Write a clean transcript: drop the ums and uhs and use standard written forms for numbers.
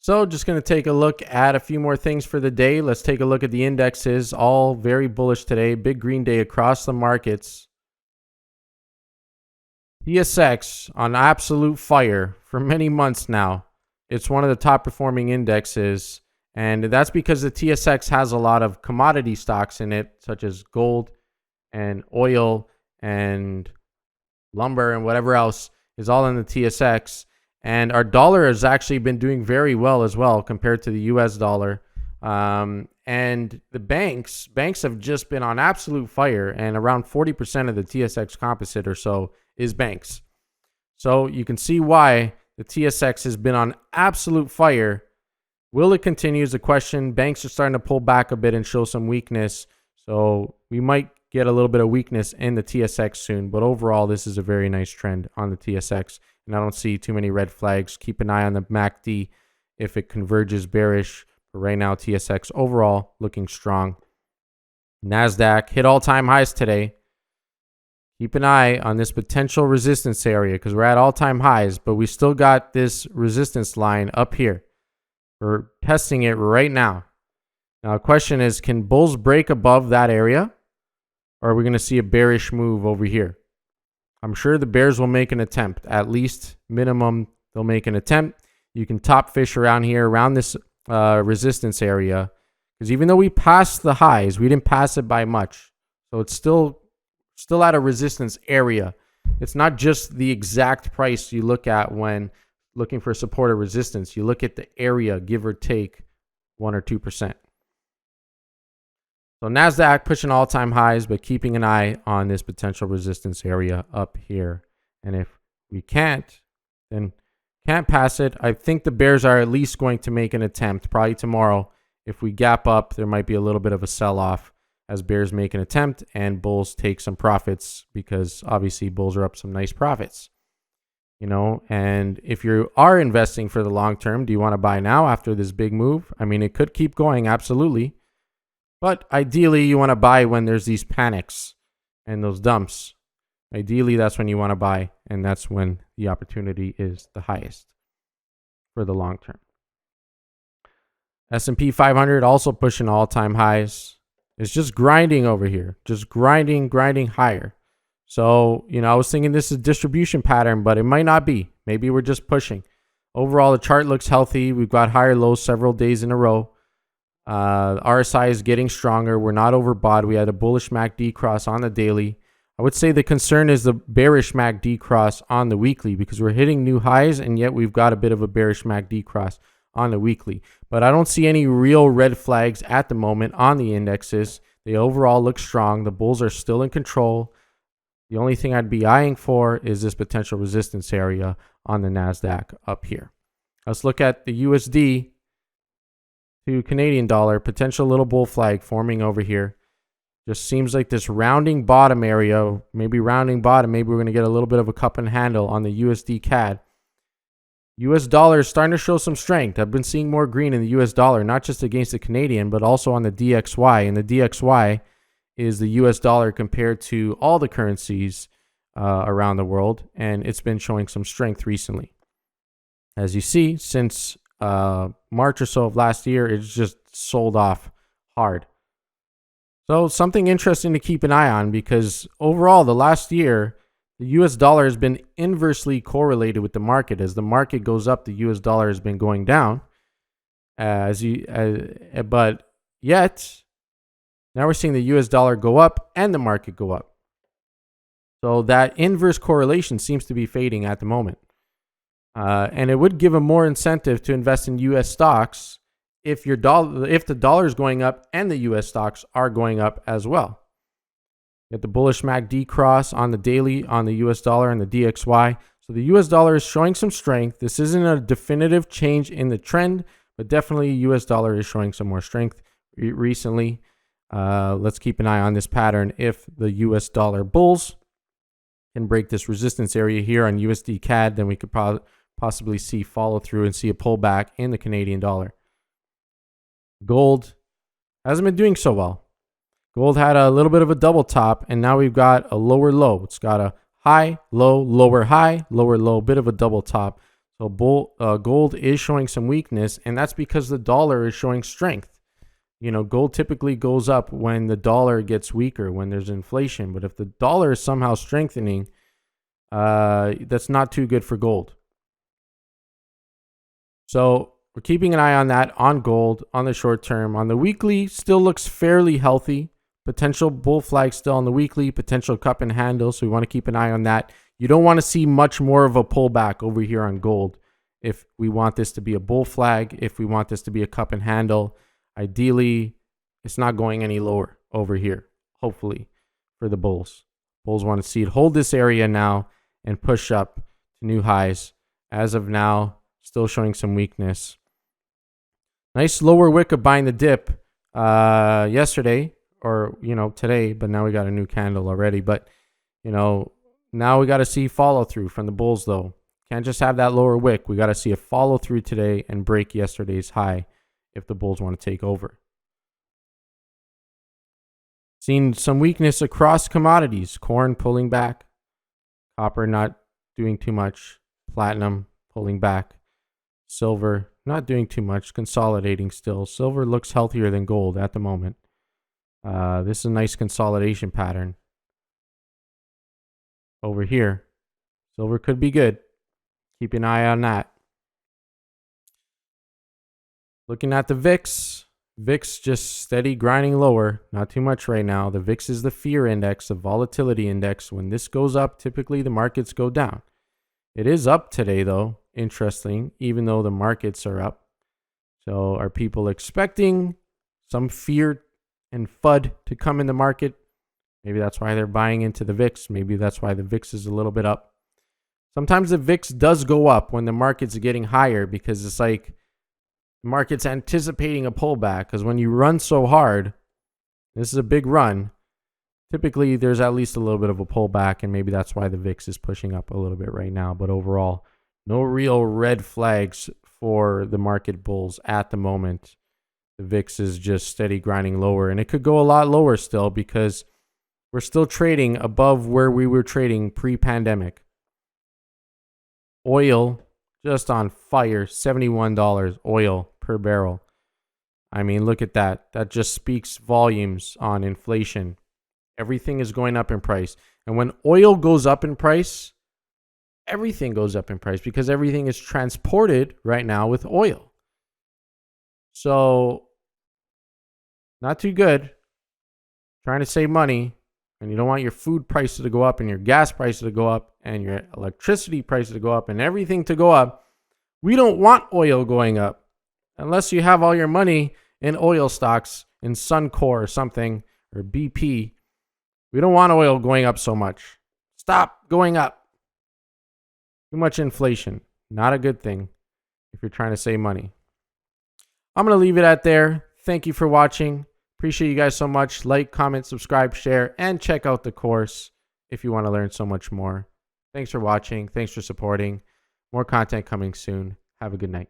So just going to take a look at a few more things for the day. Let's take a look at the indexes, all very bullish today. Big green day across the markets. TSX on absolute fire for many months now. It's one of the top performing indexes, and that's because the TSX has a lot of commodity stocks in it, such as gold and oil and lumber and whatever else is all in the TSX. And our dollar has actually been doing very well as well compared to the US dollar. And the banks have just been on absolute fire, and around 40% of the TSX composite or so is banks. So you can see why the TSX has been on absolute fire. Will it continue is the question. Banks are starting to pull back a bit and show some weakness. So we might get a little bit of weakness in the TSX soon. But overall, this is a very nice trend on the TSX. And I don't see too many red flags. Keep an eye on the MACD if it converges bearish. But right now, TSX overall looking strong. NASDAQ hit all-time highs today. Keep an eye on this potential resistance area because we're at all-time highs, but we still got this resistance line up here. We're testing it right now. Now, the question is, can bulls break above that area, or are we going to see a bearish move over here? I'm sure the bears will make an attempt. At least minimum, they'll make an attempt. You can top fish around here, around this resistance area, because even though we passed the highs, we didn't pass it by much. So it's still at a resistance area. It's not just the exact price you look at when looking for support or resistance. You look at the area, give or take 1 or 2%. So NASDAQ pushing all-time highs, but keeping an eye on this potential resistance area up here. And if we can't, then can't pass it. I think the bears are at least going to make an attempt, probably tomorrow. If we gap up, there might be a little bit of a sell-off as bears make an attempt and bulls take some profits, because obviously bulls are up some nice profits. And if you are investing for the long term, do you want to buy now after this big move? I mean, it could keep going, absolutely. But ideally, you want to buy when there's these panics and those dumps. Ideally, that's when you want to buy, and that's when the opportunity is the highest for the long term. S&P 500 also pushing all-time highs. It's just grinding over here, just grinding higher. So, I was thinking this is a distribution pattern, but it might not be. Maybe we're just pushing. Overall, the chart looks healthy. We've got higher lows several days in a row. RSI is getting stronger. We're not overbought. We had a bullish MACD cross on the daily. I would say the concern is the bearish MACD cross on the weekly, because we're hitting new highs, and yet we've got a bit of a bearish MACD cross on the weekly. But I don't see any real red flags at the moment on the indexes. They overall look strong. The bulls are still in control. The only thing I'd be eyeing for is this potential resistance area on the NASDAQ up here. Let's look at the USD to Canadian dollar. Potential little bull flag forming over here. Just seems like this rounding bottom area, maybe rounding bottom. Maybe we're going to get a little bit of a cup and handle on the USD CAD. US dollar is starting to show some strength. I've been seeing more green in the US dollar, not just against the Canadian, but also on the DXY. And the DXY is the US dollar compared to all the currencies around the world. And it's been showing some strength recently. As you see, since March or so of last year, it's just sold off hard. So something interesting to keep an eye on, because overall the last year, the US dollar has been inversely correlated with the market. As the market goes up, the US dollar has been going down. But yet, now we're seeing the US dollar go up and the market go up. So that inverse correlation seems to be fading at the moment. And it would give a more incentive to invest in US stocks if the dollar is going up and the US stocks are going up as well. Get the bullish MACD cross on the daily on the US dollar and the DXY. So the US dollar is showing some strength. This isn't a definitive change in the trend, but definitely US dollar is showing some more strength recently. Let's keep an eye on this pattern. If the US dollar bulls can break this resistance area here on USD CAD, then we could possibly see follow through and see a pullback in the Canadian dollar. Gold hasn't been doing so well. Gold had a little bit of a double top, and now we've got a lower low. It's got a high, low, lower, high, lower, low, bit of a double top. So gold is showing some weakness, and that's because the dollar is showing strength. You know, gold typically goes up when the dollar gets weaker, when there's inflation. But if the dollar is somehow strengthening, that's not too good for gold. So we're keeping an eye on that on gold on the short term. On the weekly, still looks fairly healthy. Potential bull flag still on the weekly, potential cup and handle. So we want to keep an eye on that. You don't want to see much more of a pullback over here on gold. If we want this to be a bull flag, if we want this to be a cup and handle, ideally, it's not going any lower over here, hopefully, for the bulls. Bulls want to see it hold this area now and push up to new highs. As of now, still showing some weakness. Nice lower wick of buying the dip yesterday or, today, but now we got a new candle already. But, now we got to see follow through from the bulls, though. Can't just have that lower wick. We got to see a follow through today and break yesterday's high if the bulls want to take over. Seen some weakness across commodities. Corn pulling back. Copper not doing too much. Platinum pulling back. Silver not doing too much. Consolidating still. Silver looks healthier than gold at the moment. This is a nice consolidation pattern. Over here. Silver could be good. Keep an eye on that. Looking at the VIX. VIX just steady grinding lower. Not too much right now. The VIX is the fear index, the volatility index. When this goes up, typically the markets go down. It is up today, though. Interesting, even though the markets are up. So are people expecting some fear and FUD to come in the market? Maybe that's why they're buying into the VIX. Maybe that's why the VIX is a little bit up. Sometimes the VIX does go up when the market's getting higher because it's like the market's anticipating a pullback. Because when you run so hard, this is a big run, typically there's at least a little bit of a pullback, and maybe that's why the VIX is pushing up a little bit right now. But overall, no real red flags for the market bulls at the moment. The VIX is just steady grinding lower, and it could go a lot lower still because we're still trading above where we were trading pre-pandemic. Oil just on fire, $71 oil per barrel. I mean, look at that. That just speaks volumes on inflation. Everything is going up in price. And when oil goes up in price, everything goes up in price because everything is transported right now with oil. So, not too good. Trying to save money, and you don't want your food prices to go up and your gas prices to go up and your electricity prices to go up and everything to go up. We don't want oil going up unless you have all your money in oil stocks in Suncor or something or BP. We don't want oil going up so much. Stop going up. Too much inflation. Not a good thing if you're trying to save money. I'm going to leave it at there. Thank you for watching. Appreciate you guys so much. Like, comment, subscribe, share, and check out the course if you want to learn so much more. Thanks for watching. Thanks for supporting. More content coming soon. Have a good night.